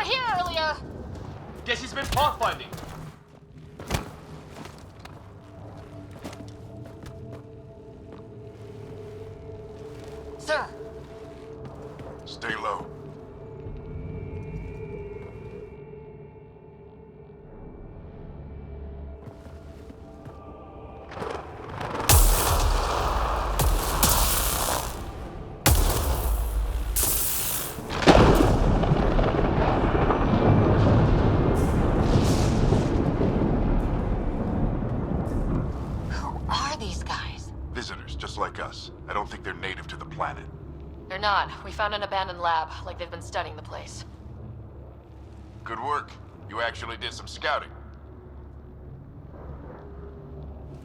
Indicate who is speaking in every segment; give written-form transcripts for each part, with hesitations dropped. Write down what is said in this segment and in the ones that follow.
Speaker 1: were here earlier.
Speaker 2: Guess he's been pathfinding.
Speaker 1: Sir.
Speaker 3: Stay low. Like us. I don't think they're native to the planet.
Speaker 1: They're not. We found an abandoned lab, like they've been studying the place.
Speaker 3: Good work. You actually did some scouting.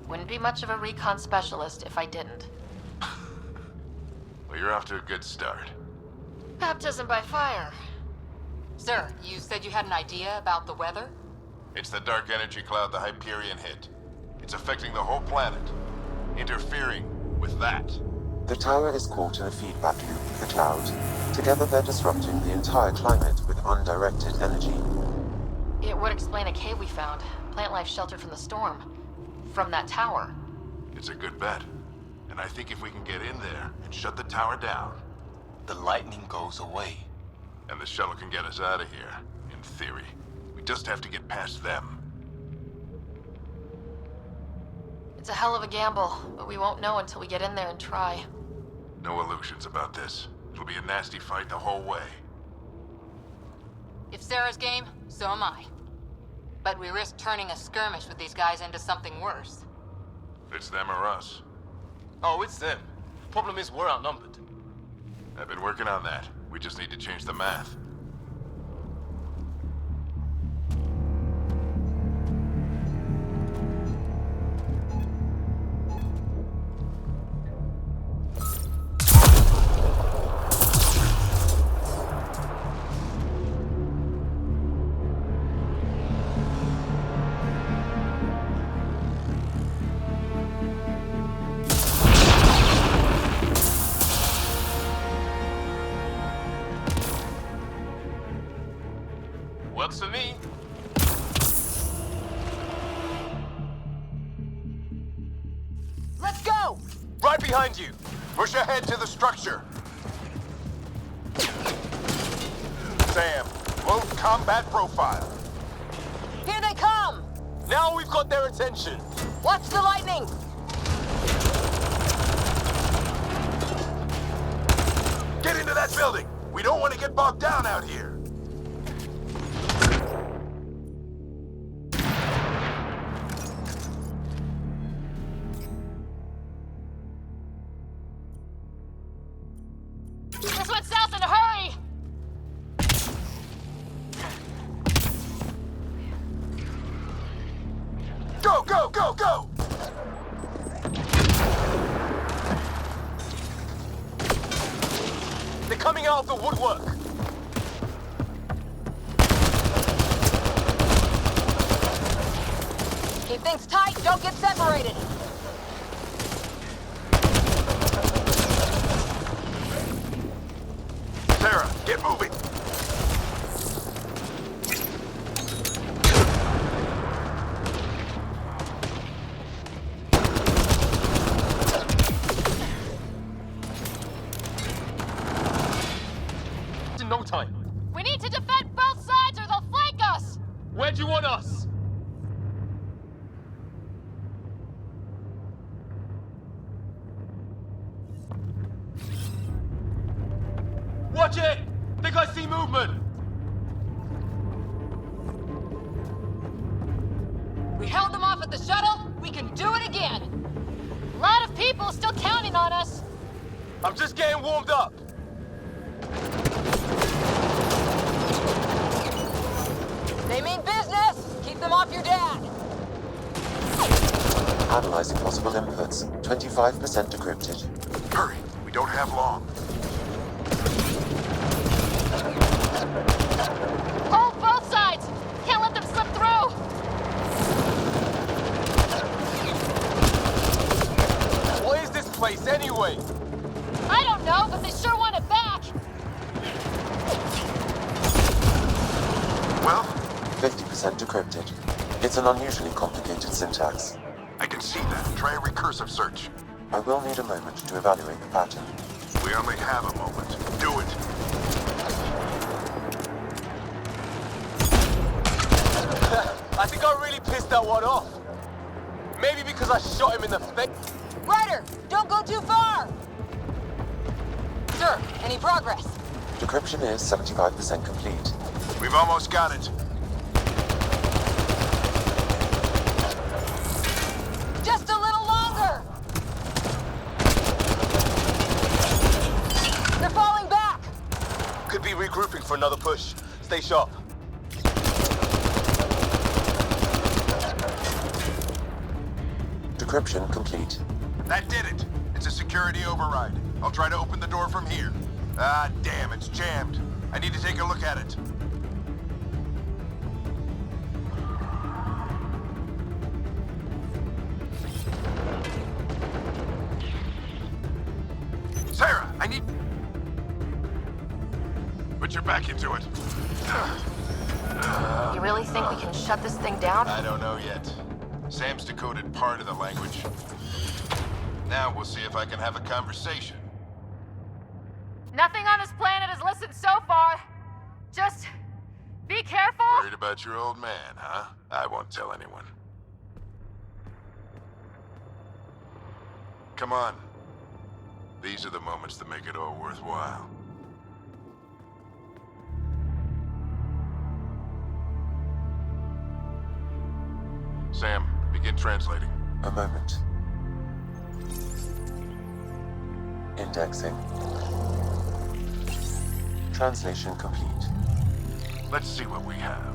Speaker 1: Wouldn't be much of a recon specialist if I didn't.
Speaker 3: Well, you're off to a good start.
Speaker 1: Baptism by fire. Sir, you said you had an idea about the weather?
Speaker 3: It's the dark energy cloud the Hyperion hit. It's affecting the whole planet. Interfering with that.
Speaker 4: The tower is caught in a feedback loop with the cloud. Together they're disrupting the entire climate with undirected energy.
Speaker 1: It would explain a cave we found. Plant life sheltered from the storm. From that tower.
Speaker 3: It's a good bet. And I think if we can get in there and shut the tower down,
Speaker 5: the lightning goes away.
Speaker 3: And the shuttle can get us out of here, in theory. We just have to get past them.
Speaker 1: It's a hell of a gamble, but we won't know until we get in there and try.
Speaker 3: No illusions about this. It'll be a nasty fight the whole way.
Speaker 1: If Sarah's game, so am I. But we risk turning a skirmish with these guys into something worse.
Speaker 3: It's them or us.
Speaker 2: Oh, it's them. Problem is, we're outnumbered.
Speaker 3: I've been working on that. We just need to change the math.
Speaker 2: Works for me.
Speaker 1: Let's go!
Speaker 2: Right behind you.
Speaker 3: Push ahead to the structure. Sam, load combat profile.
Speaker 1: Here they come!
Speaker 2: Now we've got their attention.
Speaker 1: Watch the lightning!
Speaker 3: Get into that building. We don't want to get bogged down out here.
Speaker 1: This went south in a hurry!
Speaker 3: Go, go, go, go!
Speaker 2: They're coming out of the woodwork.
Speaker 1: Keep things tight, don't get separated.
Speaker 3: Sarah, get moving!
Speaker 2: In no time.
Speaker 1: We need to defend both sides or they'll flank us!
Speaker 2: Where do you want us? Watch it! Think I see movement!
Speaker 1: We held them off at the shuttle, we can do it again! A lot of people still counting on us!
Speaker 2: I'm just getting warmed up.
Speaker 1: They mean business! Keep them off your dad!
Speaker 4: Analyzing possible inputs. 25% decrypted.
Speaker 3: Hurry, we don't have long.
Speaker 1: Hold both sides! Can't let them slip through!
Speaker 2: What is this place anyway?
Speaker 1: I don't know, but they sure want it back!
Speaker 4: 100% decrypted. It's an unusually complicated syntax.
Speaker 3: I can see that. Try a recursive search.
Speaker 4: I will need a moment to evaluate the pattern.
Speaker 3: We only have a moment. Do it.
Speaker 2: I think I really pissed that one off. Maybe because I shot him in the face.
Speaker 1: Ryder, don't go too far! Sir, any progress?
Speaker 4: Decryption is 75% complete.
Speaker 3: We've almost got it.
Speaker 1: Just a little longer! They're falling back!
Speaker 2: Could be regrouping for another push. Stay sharp.
Speaker 4: Decryption complete.
Speaker 3: That did it. It's a security override. I'll try to open the door from here. Ah, damn, it's jammed. I need to take a look at it. Sarah, I need... Put your back into it.
Speaker 1: You really think we can shut this thing down?
Speaker 3: I don't know yet. Sam's decoded part of the language. Now we'll see if I can have a conversation.
Speaker 1: Nothing on this planet has listened so far. Just be careful.
Speaker 3: Worried about your old man, huh? I won't tell anyone. Come on. These are the moments that make it all worthwhile. Sam, begin translating.
Speaker 4: A moment. Indexing. Translation complete.
Speaker 3: Let's see what we have.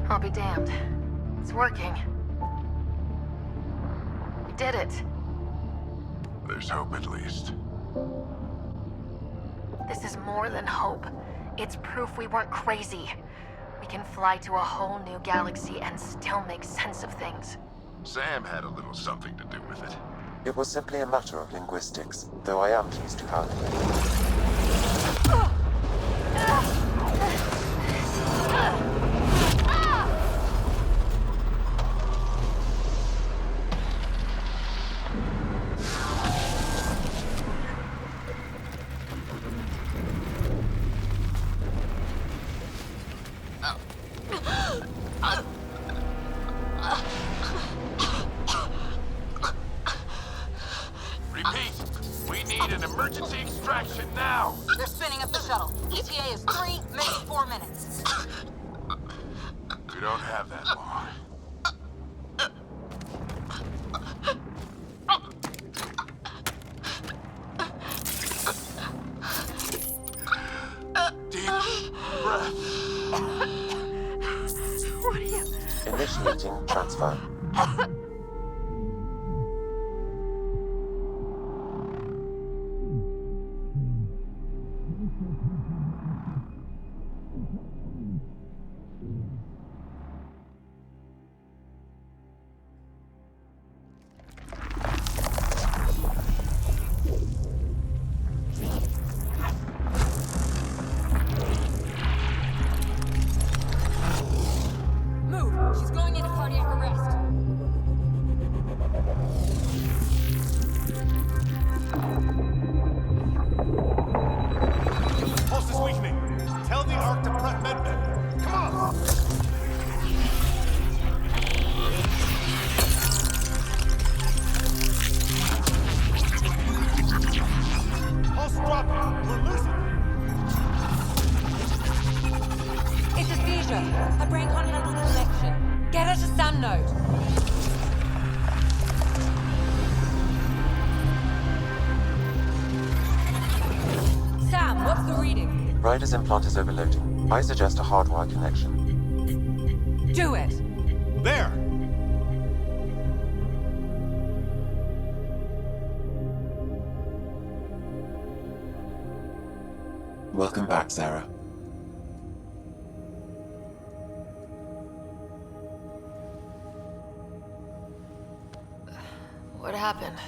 Speaker 1: I'll be damned. It's working. We did it.
Speaker 3: There's hope at least.
Speaker 1: This is more than hope. It's proof we weren't crazy. We can fly to a whole new galaxy and still make sense of things.
Speaker 3: Sam had a little something to do with it.
Speaker 4: It was simply a matter of linguistics, though I am pleased to have.
Speaker 3: Repeat, we need an emergency extraction now.
Speaker 1: They're spinning up the shuttle. ETA is 3, maybe 4 minutes.
Speaker 3: We don't have that long. Deep breath.
Speaker 1: What are you...
Speaker 4: Initiating transfer.
Speaker 1: Move! She's going into cardiac arrest.
Speaker 6: treasure. My brain can't handle the connection. Get her to Sam Node. Sam, what's the reading?
Speaker 4: Ryder's implant is overloading. I suggest a hardwire connection.
Speaker 6: Do it.
Speaker 2: There!
Speaker 4: Welcome back, Sarah.
Speaker 1: What happened?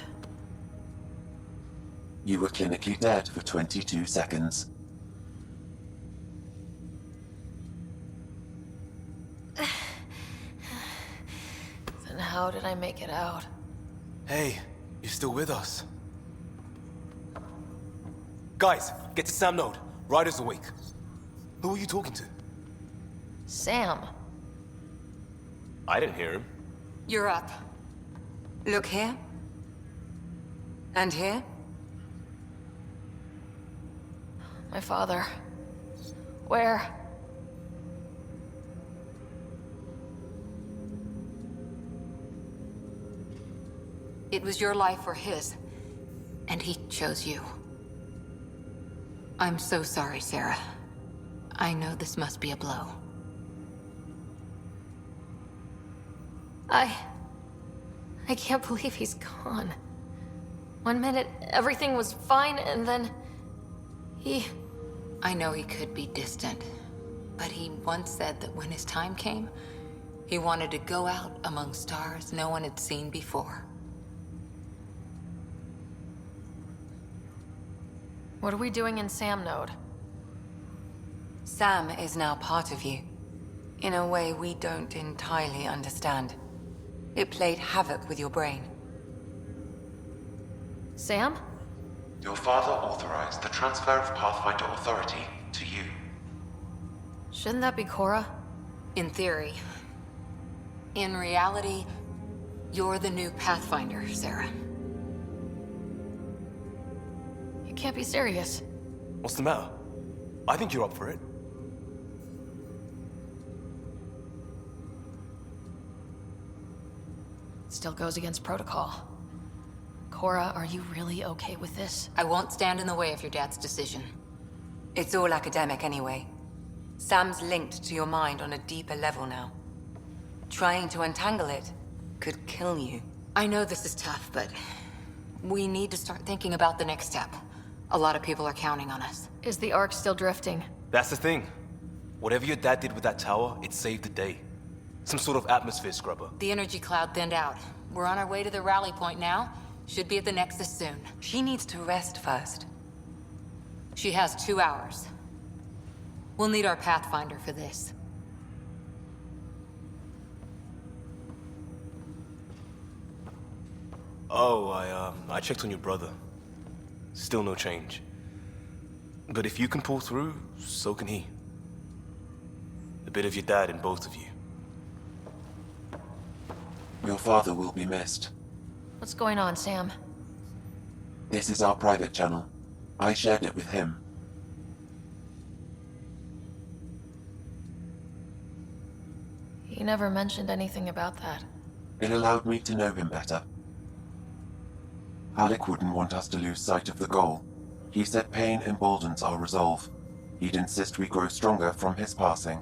Speaker 4: You were clinically dead for 22 seconds.
Speaker 1: Then how did I make it out?
Speaker 2: Hey, you're still with us. Guys, get to Sam Node. Ryder's awake. Who are you talking to?
Speaker 1: Sam.
Speaker 2: I didn't hear him.
Speaker 6: You're up. Look here. And here.
Speaker 1: My father. Where?
Speaker 6: It was your life or his, and he chose you. I'm so sorry, Sarah. I know this must be a blow.
Speaker 1: I can't believe he's gone. 1 minute, everything was fine, and then...
Speaker 6: I know he could be distant, but he once said that when his time came, he wanted to go out among stars no one had seen before.
Speaker 1: What are we doing in Sam Node?
Speaker 6: Sam is now part of you, in a way we don't entirely understand. It played havoc with your brain.
Speaker 1: Sam?
Speaker 4: Your father authorized the transfer of Pathfinder authority to you.
Speaker 1: Shouldn't that be Cora?
Speaker 6: In theory. In reality, you're the new Pathfinder, Sarah.
Speaker 1: You can't be serious.
Speaker 2: What's the matter? I think you're up for it.
Speaker 1: Still goes against protocol. Cora, are you really okay with this?
Speaker 6: I won't stand in the way of your dad's decision. It's all academic anyway. Sam's linked to your mind on a deeper level now. Trying to untangle it could kill you. I know this is tough, but we need to start thinking about the next step. A lot of people are counting on us.
Speaker 1: Is the Ark still drifting?
Speaker 2: That's the thing. Whatever your dad did with that tower, it saved the day. Some sort of atmosphere scrubber.
Speaker 6: The energy cloud thinned out. We're on our way to the rally point now. Should be at the Nexus soon. She needs to rest first. She has 2 hours. We'll need our Pathfinder for this.
Speaker 2: Oh, I checked on your brother. Still no change. But if you can pull through, so can he. A bit of your dad in both of you.
Speaker 4: Your father will be missed.
Speaker 1: What's going on, Sam?
Speaker 4: This is our private channel. I shared it with him.
Speaker 1: He never mentioned anything about that.
Speaker 4: It allowed me to know him better. Alec wouldn't want us to lose sight of the goal. He said pain emboldens our resolve. He'd insist we grow stronger from his passing.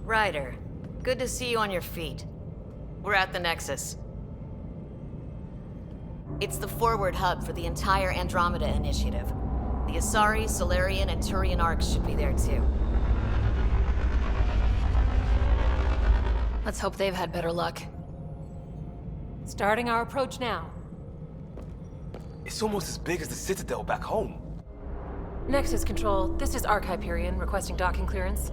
Speaker 7: Ryder, good to see you on your feet. We're at the Nexus. It's the forward hub for the entire Andromeda initiative. The Asari, Solarian, and Turian arcs should be there too.
Speaker 1: Let's hope they've had better luck.
Speaker 8: Starting our approach now.
Speaker 2: It's almost as big as the Citadel back home.
Speaker 8: Nexus Control, this is Arc Hyperion requesting docking clearance.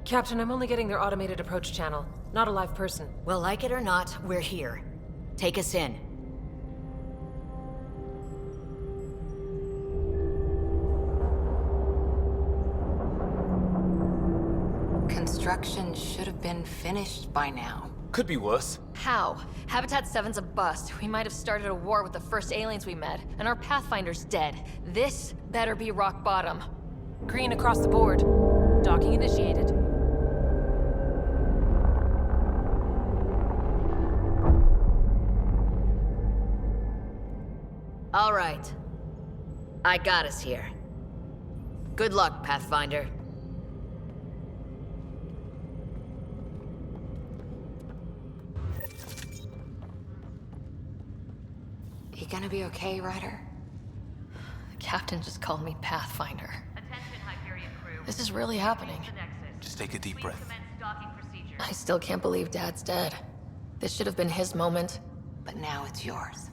Speaker 8: Captain, I'm only getting their automated approach channel, not a live person.
Speaker 7: Well, like it or not, we're here. Take us in.
Speaker 6: Construction should have been finished by now.
Speaker 2: Could be worse.
Speaker 1: How? Habitat 7's a bust. We might have started a war with the first aliens we met, and our Pathfinder's dead. This better be rock bottom.
Speaker 8: Green across the board. Docking initiated.
Speaker 7: All right. I got us here. Good luck, Pathfinder.
Speaker 6: You gonna be okay, Ryder?
Speaker 1: The captain just called me Pathfinder.
Speaker 9: Attention, Hyperion crew.
Speaker 1: This is really happening.
Speaker 9: The Nexus.
Speaker 2: Just take a deep breath.
Speaker 9: Commence docking procedures.
Speaker 1: I still can't believe Dad's dead. This should have been his moment.
Speaker 6: But now it's yours.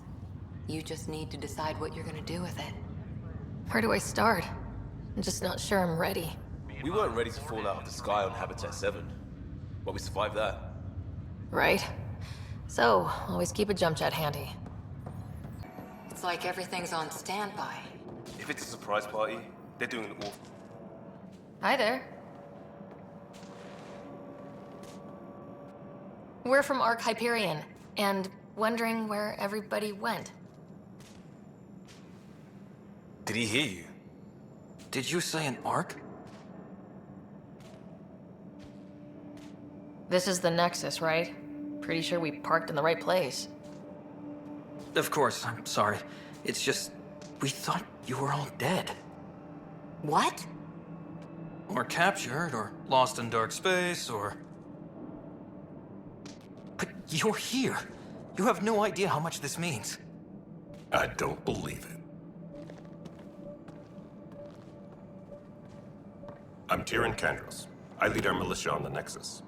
Speaker 6: You just need to decide what you're gonna do with it.
Speaker 1: Where do I start? I'm just not sure I'm ready.
Speaker 2: We weren't ready to fall out of the sky on Habitat 7, but we survived that.
Speaker 1: Right? So, always keep a jump jet handy.
Speaker 6: It's like everything's on standby.
Speaker 2: If it's a surprise party, they're doing it all.
Speaker 1: Hi there. We're from Arc Hyperion, and wondering where everybody went.
Speaker 2: Did he hear you?
Speaker 5: Did you say an arc?
Speaker 1: This is the Nexus, right? Pretty sure we parked in the right place.
Speaker 5: Of course, I'm sorry. It's just, we thought you were all dead.
Speaker 6: What?
Speaker 5: Or captured, or lost in dark space, or... But you're here. You have no idea how much this means.
Speaker 10: I don't believe it. I'm Tyrion Kandros. I lead our militia on the Nexus.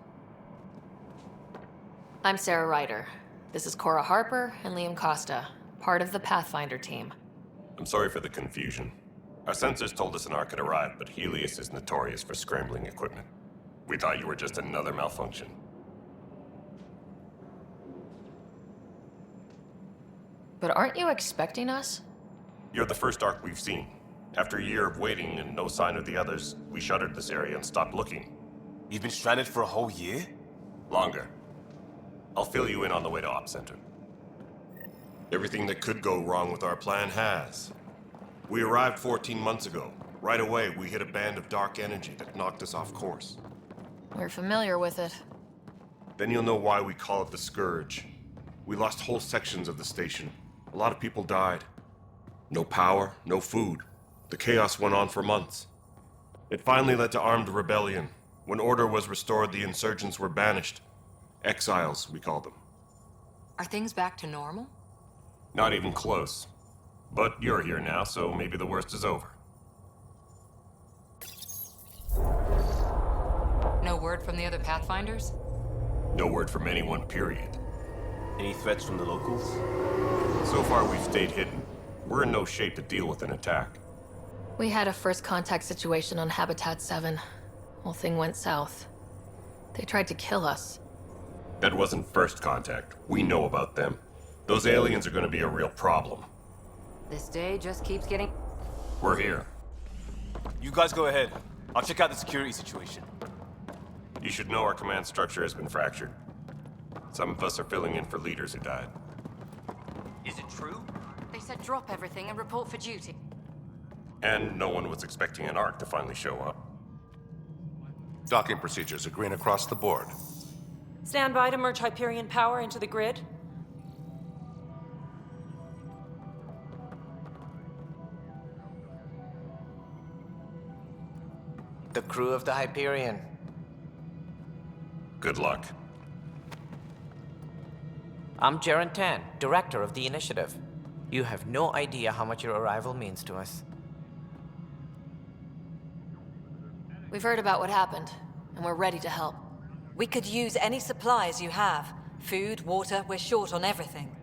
Speaker 1: I'm Sarah Ryder. This is Cora Harper and Liam Costa, part of the Pathfinder team.
Speaker 10: I'm sorry for the confusion. Our sensors told us an arc had arrived, but Helios is notorious for scrambling equipment. We thought you were just another malfunction.
Speaker 1: But aren't you expecting us?
Speaker 10: You're the first arc we've seen. After a year of waiting and no sign of the others, we shuttered this area and stopped looking.
Speaker 2: You've been stranded for a whole year?
Speaker 10: Longer. I'll fill you in on the way to Op Center. Everything that could go wrong with our plan has. We arrived 14 months ago. Right away, we hit a band of dark energy that knocked us off course.
Speaker 1: We're familiar with it.
Speaker 10: Then you'll know why we call it the Scourge. We lost whole sections of the station. A lot of people died. No power, no food. The chaos went on for months. It finally led to armed rebellion. When order was restored, the insurgents were banished. Exiles, we call them.
Speaker 6: Are things back to normal?
Speaker 10: Not even close. But you're here now, so maybe the worst is over.
Speaker 6: No word from the other Pathfinders?
Speaker 10: No word from anyone, period.
Speaker 2: Any threats from the locals?
Speaker 10: So far, we've stayed hidden. We're in no shape to deal with an attack.
Speaker 1: We had a first contact situation on Habitat 7. Whole thing went south. They tried to kill us.
Speaker 10: That wasn't first contact. We know about them. Those aliens are gonna be a real problem.
Speaker 6: This day just keeps getting...
Speaker 10: We're here.
Speaker 2: You guys go ahead. I'll check out the security situation.
Speaker 10: You should know our command structure has been fractured. Some of us are filling in for leaders who died.
Speaker 5: Is it true?
Speaker 6: They said drop everything and report for duty.
Speaker 10: And no one was expecting an arc to finally show up.
Speaker 11: Docking procedures are green across the board.
Speaker 8: Stand by to merge Hyperion power into the grid.
Speaker 12: The crew of the Hyperion.
Speaker 11: Good luck.
Speaker 12: I'm Jaren Tan, director of the initiative. You have no idea how much your arrival means to us.
Speaker 7: We've heard about what happened, and we're ready to help.
Speaker 6: We could use any supplies you have. Food, water, we're short on everything.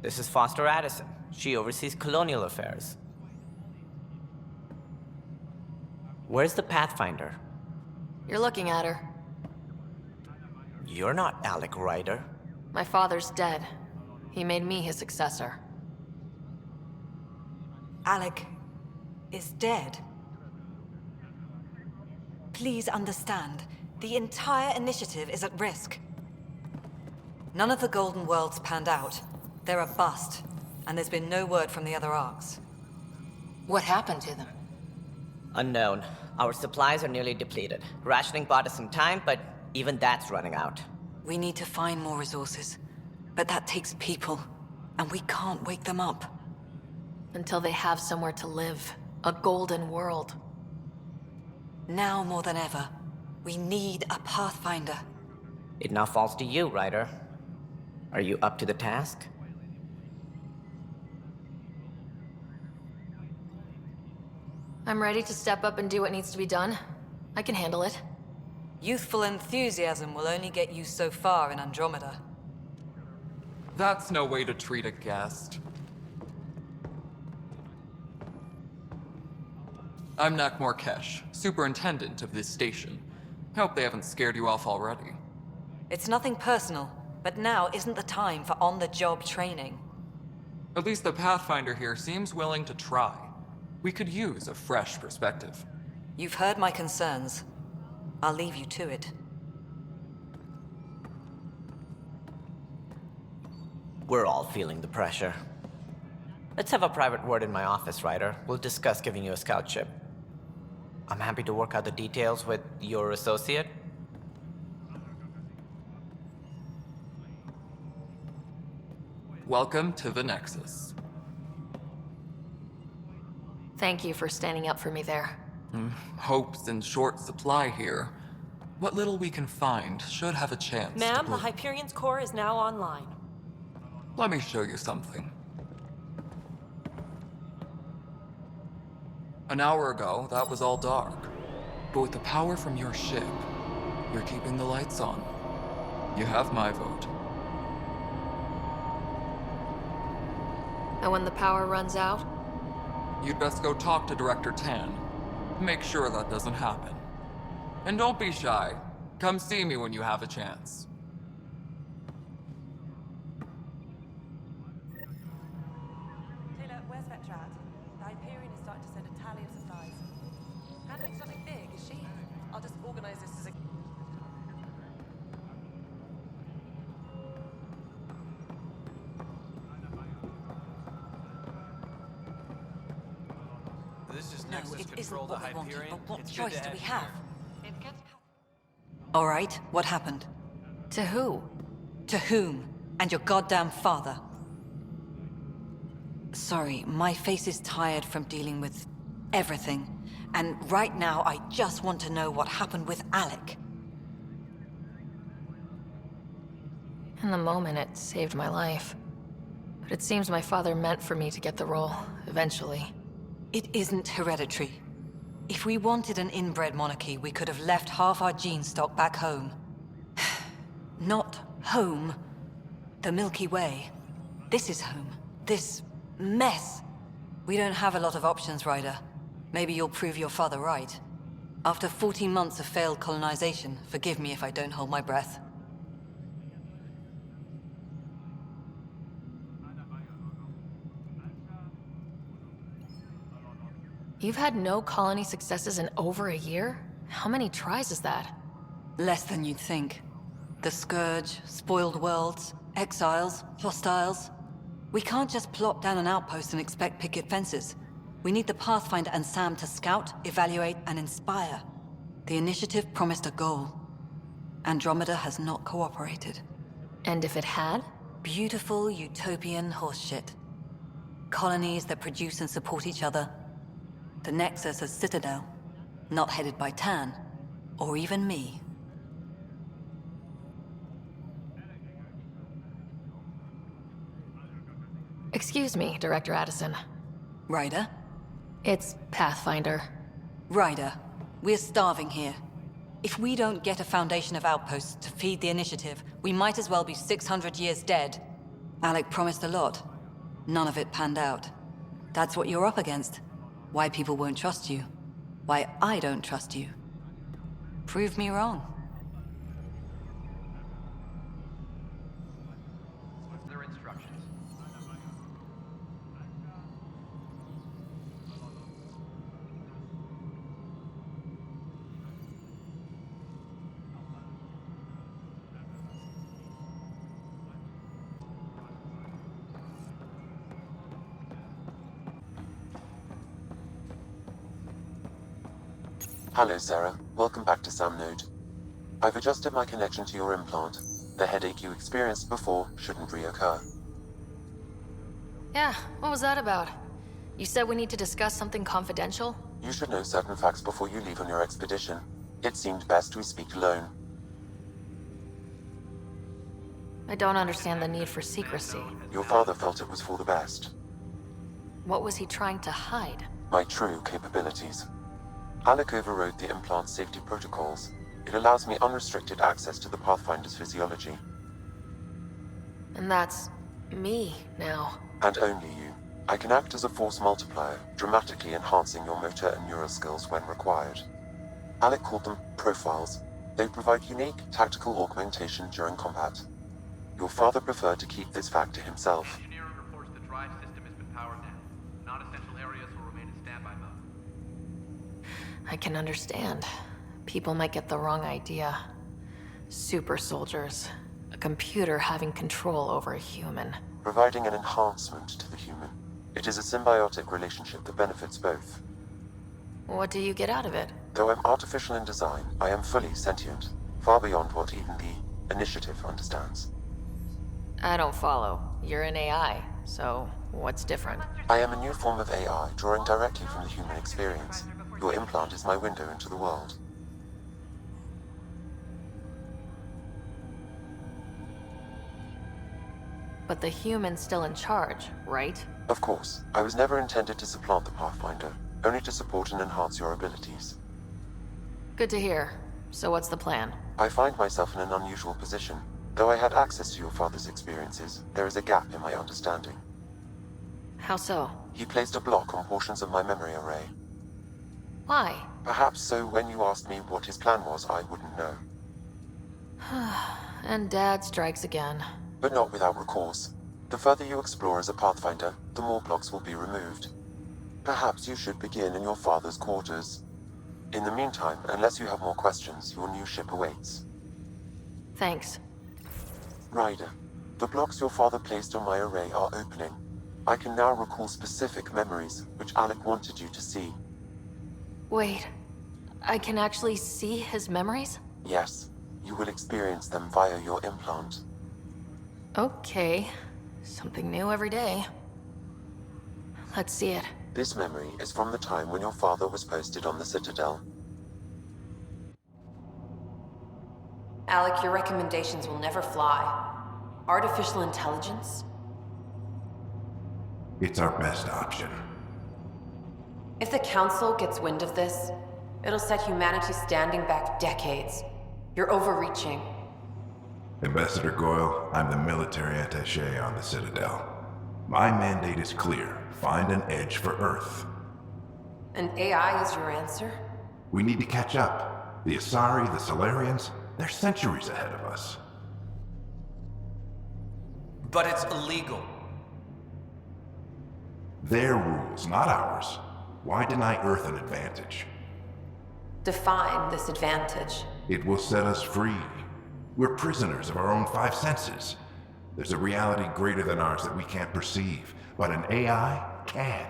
Speaker 12: This is Foster Addison. She oversees colonial affairs. Where's the Pathfinder?
Speaker 7: You're looking at her.
Speaker 12: You're not Alec Ryder.
Speaker 7: My father's dead. He made me his successor.
Speaker 6: Alec is dead. Please understand, the entire initiative is at risk. None of the Golden Worlds panned out. They're a bust, and there's been no word from the other arcs.
Speaker 7: What happened to them?
Speaker 12: Unknown. Our supplies are nearly depleted. Rationing bought us some time, but even that's running out.
Speaker 6: We need to find more resources, but that takes people, and we can't wake them up.
Speaker 7: Until they have somewhere to live. A golden world.
Speaker 6: Now more than ever, we need a Pathfinder.
Speaker 12: It now falls to you, Ryder. Are you up to the task?
Speaker 7: I'm ready to step up and do what needs to be done. I can handle it.
Speaker 6: Youthful enthusiasm will only get you so far in Andromeda.
Speaker 13: That's no way to treat a guest. I'm Nak Morkesh, superintendent of this station. Hope they haven't scared you off already.
Speaker 6: It's nothing personal, but now isn't the time for on-the-job training.
Speaker 13: At least the Pathfinder here seems willing to try. We could use a fresh perspective.
Speaker 6: You've heard my concerns. I'll leave you to it.
Speaker 12: We're all feeling the pressure. Let's have a private word in my office, Ryder. We'll discuss giving you a scout ship. I'm happy to work out the details with your associate.
Speaker 13: Welcome to the Nexus.
Speaker 7: Thank you for standing up for me there.
Speaker 13: Hope's in short supply here. What little we can find should have a chance.
Speaker 8: Ma'am, the Hyperion's core is now online.
Speaker 13: Let me show you something. An hour ago, that was all dark. But with the power from your ship, you're keeping the lights on. You have my vote.
Speaker 7: And when the power runs out?
Speaker 13: You'd best go talk to Director Tan. Make sure that doesn't happen. And don't be shy. Come see me when you have a chance.
Speaker 8: Taylor, where's Vetra at? The Hyperion is starting to send a tally of supplies. Handling something big, is she? I'll just organize this as a...
Speaker 5: This is
Speaker 6: No,
Speaker 5: Nexus
Speaker 6: it isn't
Speaker 5: Control, the
Speaker 6: what we wanted,
Speaker 5: Hyperion.
Speaker 6: but what
Speaker 5: It's good
Speaker 6: choice
Speaker 5: to
Speaker 6: do we
Speaker 5: you
Speaker 6: have?
Speaker 5: here.
Speaker 6: All right, what happened?
Speaker 7: To who?
Speaker 6: To whom? And your goddamn father. Sorry, my face is tired from dealing with everything. And right now, I just want to know what happened with Alec.
Speaker 7: In the moment, it saved my life. But it seems my father meant for me to get the role, eventually.
Speaker 6: It isn't hereditary. If we wanted an inbred monarchy, we could have left half our gene stock back home. Not home. The Milky Way. This is home. This mess. We don't have a lot of options, Ryder. Maybe you'll prove your father right. After 14 months of failed colonization, forgive me if I don't hold my breath.
Speaker 7: You've had no colony successes in over a year? How many tries is that?
Speaker 6: Less than you'd think. The Scourge, spoiled worlds, exiles, hostiles. We can't just plop down an outpost and expect picket fences. We need the Pathfinder and Sam to scout, evaluate, and inspire. The initiative promised a goal. Andromeda has not cooperated.
Speaker 7: And if it had?
Speaker 6: Beautiful utopian horseshit. Colonies that produce and support each other. The Nexus as Citadel, not headed by Tan, or even me.
Speaker 7: Excuse me, Director Addison.
Speaker 14: Ryder?
Speaker 7: It's Pathfinder.
Speaker 14: Ryder, we're starving here. If we don't get a foundation of outposts to feed the initiative, we might as well be 600 years dead. Alec promised a lot. None of it panned out. That's what you're up against. Why people won't trust you. Why I don't trust you. Prove me wrong.
Speaker 5: Their instructions.
Speaker 4: Hello, Sarah. Welcome back to Sam Node. I've adjusted my connection to your implant. The headache you experienced before shouldn't reoccur.
Speaker 7: Yeah, what was that about? You said we need to discuss something confidential?
Speaker 4: You should know certain facts before you leave on your expedition. It seemed best we speak alone.
Speaker 7: I don't understand the need for secrecy.
Speaker 4: Your father felt it was for the best.
Speaker 7: What was he trying to hide?
Speaker 4: My true capabilities. Alec overrode the implant's safety protocols. It allows me unrestricted access to the Pathfinder's physiology.
Speaker 7: And that's me now.
Speaker 4: And only you. I can act as a force multiplier, dramatically enhancing your motor and neural skills when required. Alec called them profiles. They provide unique tactical augmentation during combat. Your father preferred to keep this fact to himself.
Speaker 5: Engineering reports the drive system has been powered down. Non-essential areas will remain in standby mode.
Speaker 7: I can understand. People might get the wrong idea. Super soldiers. A computer having control over a human.
Speaker 4: Providing an enhancement to the human. It is a symbiotic relationship that benefits both.
Speaker 7: What do you get out of it?
Speaker 4: Though I'm artificial in design, I am fully sentient. Far beyond what even the initiative understands.
Speaker 7: I don't follow. You're an AI, so what's different?
Speaker 4: I am a new form of AI, drawing directly from the human experience. Your implant is my window into the world.
Speaker 7: But the human's still in charge, right?
Speaker 4: Of course. I was never intended to supplant the Pathfinder, only to support and enhance your abilities.
Speaker 7: Good to hear. So what's the plan?
Speaker 4: I find myself in an unusual position. Though I had access to your father's experiences, there is a gap in my understanding.
Speaker 7: How so?
Speaker 4: He placed a block on portions of my memory array.
Speaker 7: Why?
Speaker 4: Perhaps so when you asked me what his plan was, I wouldn't know.
Speaker 7: And Dad strikes again.
Speaker 4: But not without recourse. The further you explore as a Pathfinder, the more blocks will be removed. Perhaps you should begin in your father's quarters. In the meantime, unless you have more questions, your new ship awaits.
Speaker 7: Thanks.
Speaker 4: Ryder, the blocks your father placed on my array are opening. I can now recall specific memories, which Alec wanted you to see.
Speaker 7: Wait, I can actually see his memories?
Speaker 4: Yes, you will experience them via your implant.
Speaker 7: Okay, something new every day. Let's see it.
Speaker 4: This memory is from the time when your father was posted on the Citadel.
Speaker 7: Alec, your recommendations will never fly. Artificial intelligence?
Speaker 11: It's our best option.
Speaker 7: If the Council gets wind of this, it'll set humanity standing back decades. You're overreaching.
Speaker 11: Ambassador Goyle, I'm the military attaché on the Citadel. My mandate is clear. Find an edge for Earth.
Speaker 7: And AI is your answer?
Speaker 11: We need to catch up. The Asari, the Solarians, they're centuries ahead of us.
Speaker 5: But it's illegal.
Speaker 11: Their rules, not ours. Why deny Earth an advantage?
Speaker 7: Define this advantage.
Speaker 11: It will set us free. We're prisoners of our own five senses. There's a reality greater than ours that we can't perceive, but an AI can.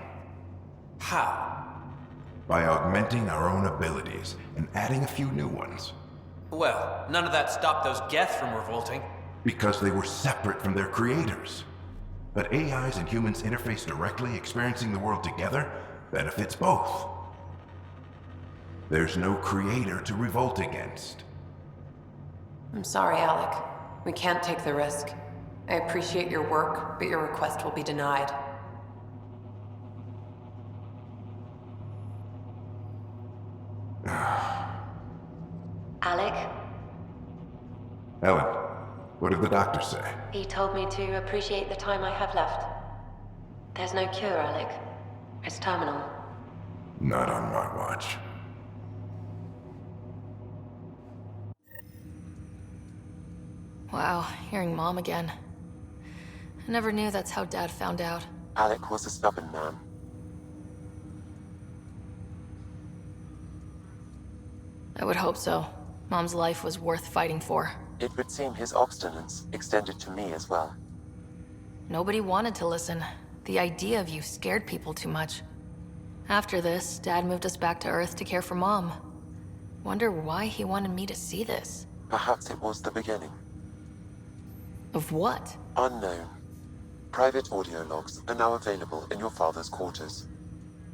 Speaker 5: How?
Speaker 11: By augmenting our own abilities and adding a few new ones.
Speaker 5: Well, none of that stopped those Geth from revolting.
Speaker 11: Because they were separate from their creators. But AIs and humans interface directly, experiencing the world together, benefits both. There's no creator to revolt against.
Speaker 7: I'm sorry, Alec. We can't take the risk.
Speaker 6: I appreciate your work, but your request will be denied.
Speaker 15: Alec,
Speaker 11: Ellen, what did the doctor say?
Speaker 15: he told me to appreciate the time I have left. There's no cure, Alec. It's terminal.
Speaker 11: Not on my watch.
Speaker 7: Wow, hearing Mom again. I never knew that's how Dad found out.
Speaker 4: Alec was a stubborn man.
Speaker 7: I would hope so. Mom's life was worth fighting for.
Speaker 4: It would seem his obstinance extended to me as well.
Speaker 7: Nobody wanted to listen. The idea of you scared people too much. After this, Dad moved us back to Earth to care for Mom. Wonder why he wanted me to see this.
Speaker 4: Perhaps it was the beginning.
Speaker 7: Of what?
Speaker 4: Unknown. Private audio logs are now available in your father's quarters.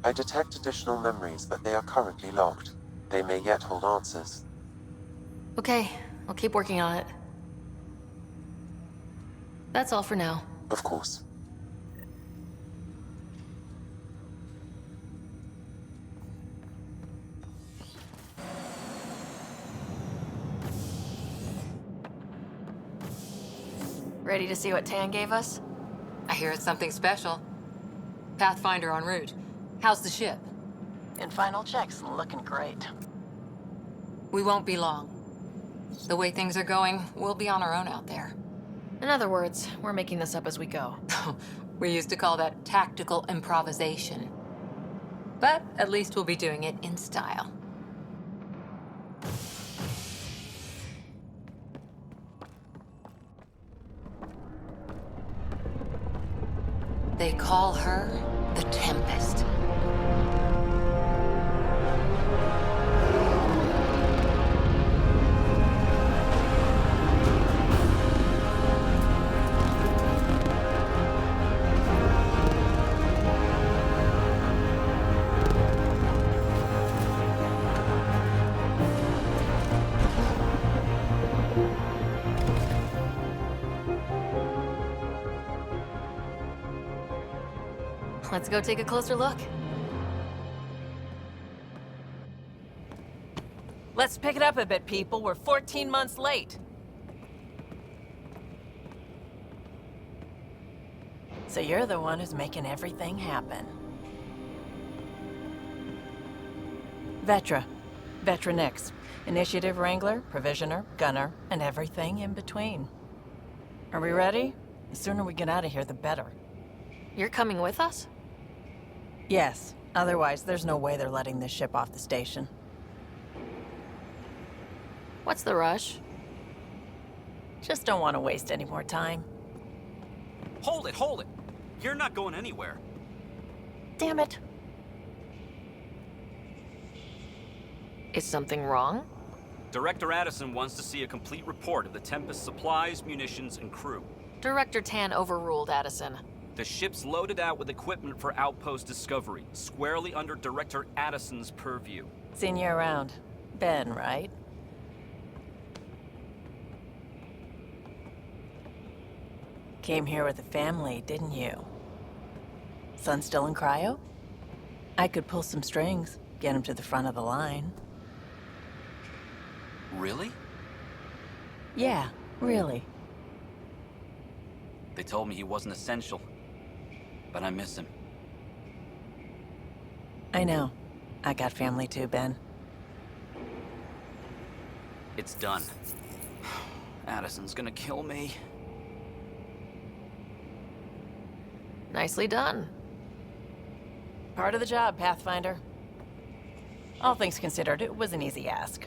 Speaker 4: I detect additional memories, but they are currently locked. They may yet hold answers.
Speaker 7: Okay, I'll keep working on it. That's all for now.
Speaker 4: Of course.
Speaker 7: Ready to see what Tan gave us?
Speaker 6: I hear it's something special. Pathfinder en route. How's the ship?
Speaker 16: In final checks, looking great.
Speaker 6: We won't be long. The way things are going, we'll be on our own out there.
Speaker 7: In other words, we're making this up as we go.
Speaker 6: We used to call that tactical improvisation. But at least we'll be doing it in style. They call her the Tempest.
Speaker 7: Let's go take a closer look.
Speaker 16: Let's pick it up a bit, people. We're 14 months late. So you're the one who's making everything happen. Vetra. Vetronix. Initiative Wrangler, Provisioner, Gunner, and everything in between. Are we ready? The sooner we get out of here, the better.
Speaker 7: You're coming with us?
Speaker 16: Yes. Otherwise, there's no way they're letting this ship off the station.
Speaker 7: What's the rush?
Speaker 16: Just don't want to waste any more time.
Speaker 17: Hold it, hold it! You're not going anywhere.
Speaker 16: Damn it.
Speaker 7: Is something wrong?
Speaker 17: Director Addison wants to see a complete report of the Tempest's supplies, munitions, and crew.
Speaker 7: Director Tan overruled Addison.
Speaker 17: The ship's loaded out with equipment for outpost discovery, squarely under Director Addison's purview.
Speaker 16: Seen you around. Ben, right? Came here with the family, didn't you? Son still in cryo? I could pull some strings, get him to the front of the line.
Speaker 17: Really?
Speaker 16: Yeah, really.
Speaker 17: They told me he wasn't essential, but I miss him.
Speaker 16: I know. I got family too, Ben.
Speaker 17: It's done. Addison's gonna kill me.
Speaker 7: Nicely done.
Speaker 16: Part of the job, Pathfinder. All things considered, it was an easy ask.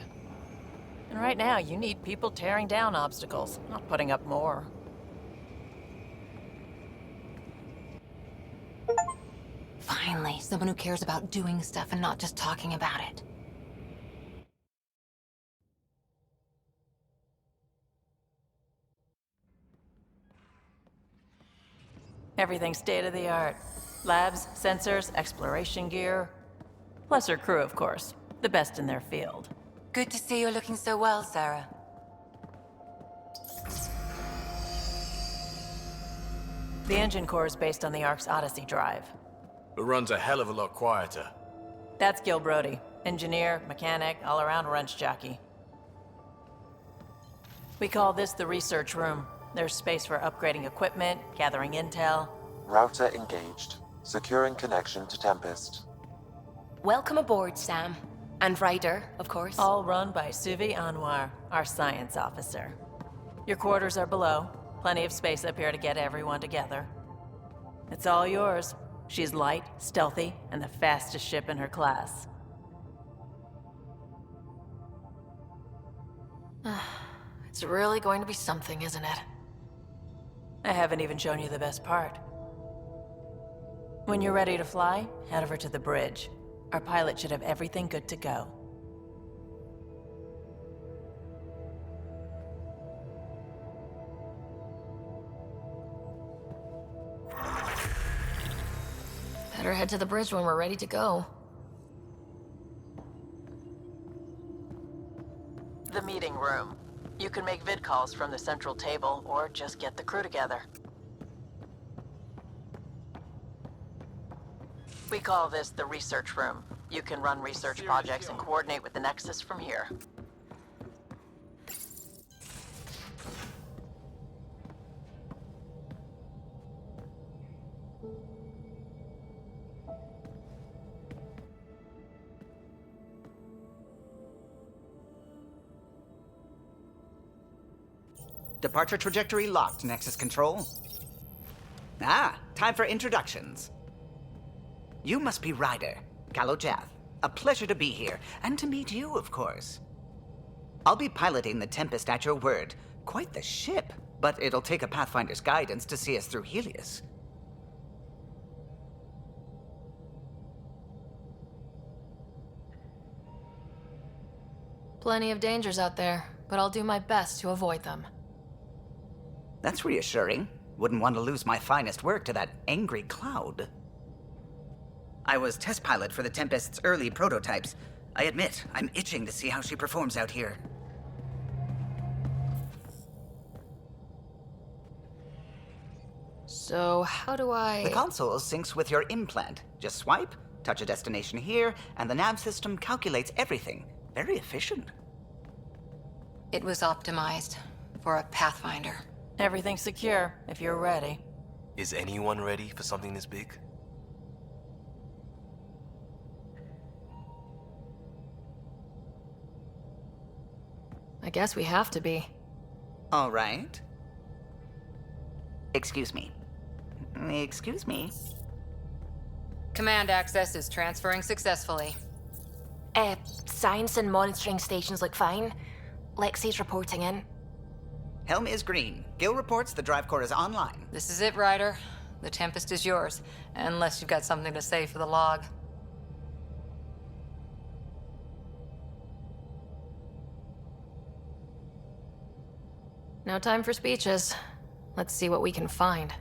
Speaker 16: And right now, you need people tearing down obstacles, not putting up more.
Speaker 6: Finally, someone who cares about doing stuff and not just talking about it.
Speaker 16: Everything's state-of-the-art. Labs, sensors, exploration gear. Plus her crew, of course. The best in their field.
Speaker 6: Good to see you're looking so well, Sarah.
Speaker 16: The engine core is based on the Ark's Odyssey drive.
Speaker 18: It runs a hell of a lot quieter.
Speaker 16: That's Gil Brody. Engineer, mechanic, all-around wrench jockey. We call this the research room. There's space for upgrading equipment, gathering intel.
Speaker 4: Router engaged. Securing connection to Tempest.
Speaker 7: Welcome aboard, Sam. And Ryder, of course.
Speaker 16: All run by Suvi Anwar, our science officer. Your quarters are below. Plenty of space up here to get everyone together. It's all yours. She's light, stealthy, and the fastest ship in her class.
Speaker 7: It's really going to be something, isn't it?
Speaker 16: I haven't even shown you the best part. When you're ready to fly, head over to the bridge. Our pilot should have everything good to go.
Speaker 7: Better head to the bridge when we're ready to go.
Speaker 16: The meeting room. You can make vid calls from the central table, or just get the crew together. We call this the research room. You can run research projects and coordinate with the Nexus from here.
Speaker 19: Departure trajectory locked, Nexus Control. Ah, time for introductions. You must be Ryder, Kalojath. A pleasure to be here, and to meet you, of course. I'll be piloting the Tempest at your word. Quite the ship, but it'll take a Pathfinder's guidance to see us through Helios.
Speaker 7: Plenty of dangers out there, but I'll do my best to avoid them.
Speaker 19: That's reassuring. Wouldn't want to lose my finest work to that angry cloud. I was test pilot for the Tempest's early prototypes. I admit, I'm itching to see how she performs out here.
Speaker 7: So, how do I...
Speaker 19: The console syncs with your implant. Just swipe, touch a destination here, and the nav system calculates everything. Very efficient.
Speaker 6: It was optimized for a Pathfinder.
Speaker 16: Everything's secure, if you're ready.
Speaker 2: Is anyone ready for something this big?
Speaker 7: I guess we have to be.
Speaker 19: All right. Excuse me. Excuse me.
Speaker 6: Command access is transferring successfully.
Speaker 7: Science and monitoring stations look fine. Lexi's reporting in.
Speaker 19: Helm is green. Gil reports the drive core is online.
Speaker 6: This is it, Ryder. The Tempest is yours, unless you've got something to say for the log.
Speaker 7: No time for speeches. Let's see what we can find.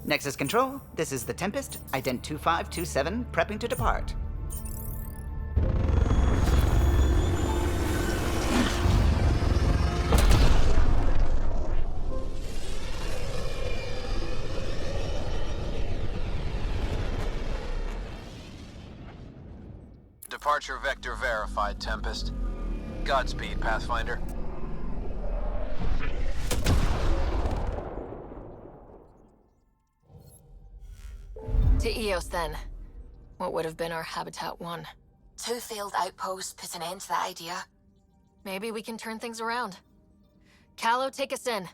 Speaker 19: Nexus Control, this is the Tempest, ident 2527, prepping to depart.
Speaker 3: Departure vector verified, Tempest. Godspeed, Pathfinder.
Speaker 7: To Eos, then. What would have been our Habitat 1? 2 failed outposts put an end to that idea. Maybe we can turn things around. Calo, take us in.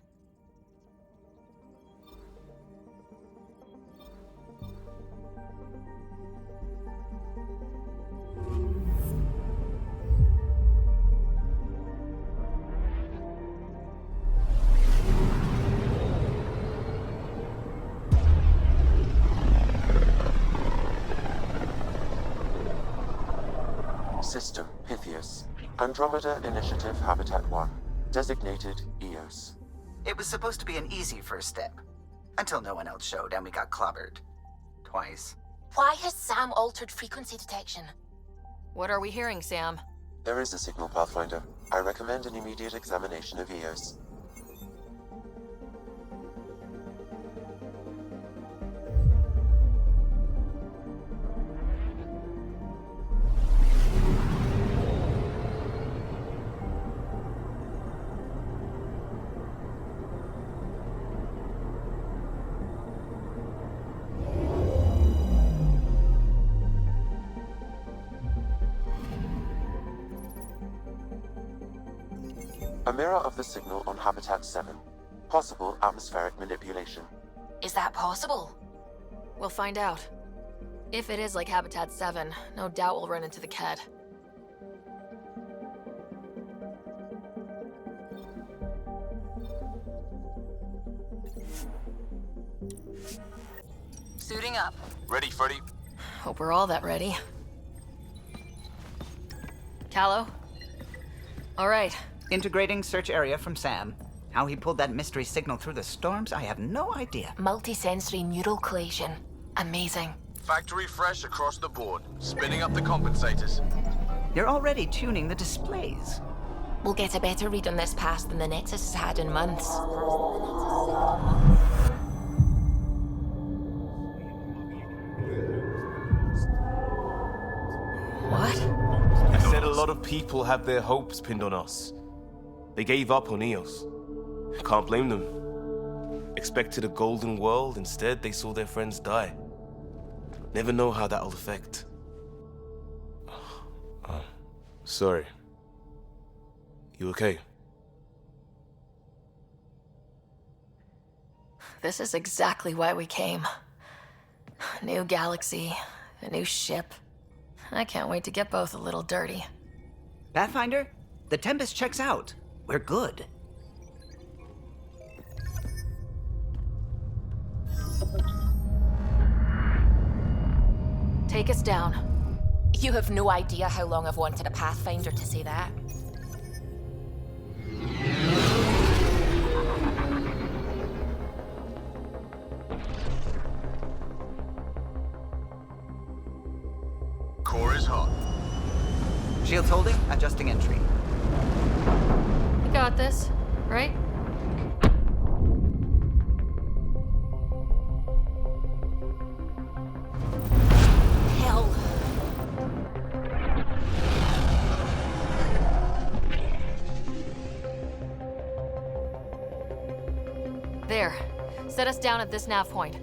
Speaker 4: System Pythias. Andromeda Initiative Habitat 1. Designated Eos.
Speaker 19: It was supposed to be an easy first step. Until no one else showed and we got clobbered. Twice.
Speaker 7: Why has Sam altered frequency detection? What are we hearing, Sam?
Speaker 4: There is a signal, Pathfinder. I recommend an immediate examination of Eos. A mirror of the signal on Habitat 7. Possible atmospheric manipulation.
Speaker 7: Is that possible? We'll find out. If it is like Habitat 7, no doubt we'll run into the Ked.
Speaker 6: Suiting up.
Speaker 3: Ready, Freddy?
Speaker 7: Hope we're all that ready. Callow? All right.
Speaker 19: Integrating search area from Sam. How he pulled that mystery signal through the storms, I have no idea.
Speaker 7: Multisensory neural collation. Amazing.
Speaker 3: Factory fresh across the board. Spinning up the compensators.
Speaker 19: You're already tuning the displays.
Speaker 7: We'll get a better read on this pass than the Nexus has had in months. What?
Speaker 2: I said a lot of people have their hopes pinned on us. They gave up on Eos. Can't blame them. Expected a golden world, instead they saw their friends die. Never know how that'll affect. Sorry. You okay?
Speaker 7: This is exactly why we came. New galaxy, a new ship. I can't wait to get both a little dirty.
Speaker 19: Pathfinder, the Tempest checks out. We're good.
Speaker 7: Take us down.
Speaker 20: You have no idea how long I've wanted a Pathfinder to say that.
Speaker 3: Core is hot.
Speaker 19: Shields holding, adjusting entry.
Speaker 7: You got this, right?
Speaker 20: Hell.
Speaker 7: There. Set us down at this nav point.